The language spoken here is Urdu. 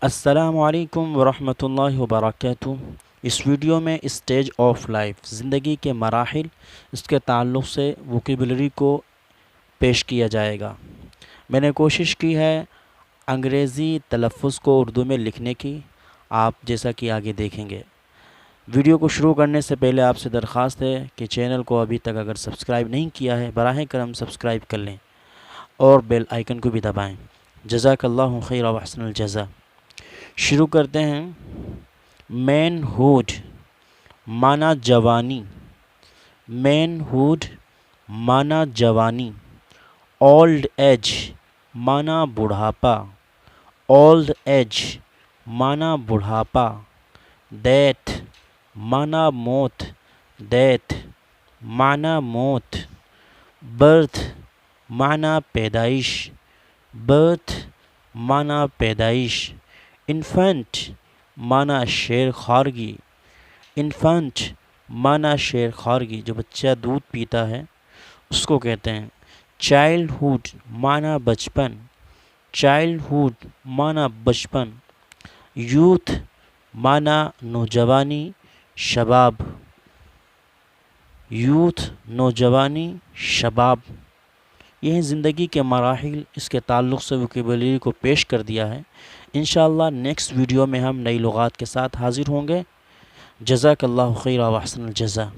السلام علیکم ورحمۃ اللہ وبرکاتہ۔ اس ویڈیو میں اسٹیج آف لائف، زندگی کے مراحل، اس کے تعلق سے ووکیبلری کو پیش کیا جائے گا۔ میں نے کوشش کی ہے انگریزی تلفظ کو اردو میں لکھنے کی، آپ جیسا کہ آگے دیکھیں گے۔ ویڈیو کو شروع کرنے سے پہلے آپ سے درخواست ہے کہ چینل کو ابھی تک اگر سبسکرائب نہیں کیا ہے براہ کرم سبسکرائب کر لیں اور بیل آئیکن کو بھی دبائیں۔ جزاک اللہ خیر و احسن الجزا۔ شروع کرتے ہیں۔ مین ہوڈ معنی جوانی، مین ہوڈ معنی جوانی۔ اولڈ ایج معنی بڑھاپا، اولڈ ایج معنی بڑھاپا۔ ڈیتھ معنی موت، ڈیتھ معنی موت۔ برتھ معنی پیدائش، برتھ معنی پیدائش۔ انفنٹ معنی شیر خارگی، انفنٹ معنی شیر خارگی، جو بچہ دودھ پیتا ہے اس کو کہتے ہیں۔ چائلڈ ہوڈ معنی بچپن، چائلڈ ہوڈ معنی بچپن۔ یوتھ معنی نوجوانی، شباب، یوتھ نوجوانی، شباب۔ یہ زندگی کے مراحل، اس کے تعلق سے ووکیبلری کو پیش کر دیا ہے۔ انشاءاللہ نیکسٹ ویڈیو میں ہم نئی لغات کے ساتھ حاضر ہوں گے۔ جزاک اللہ خیر و احسن الجزا۔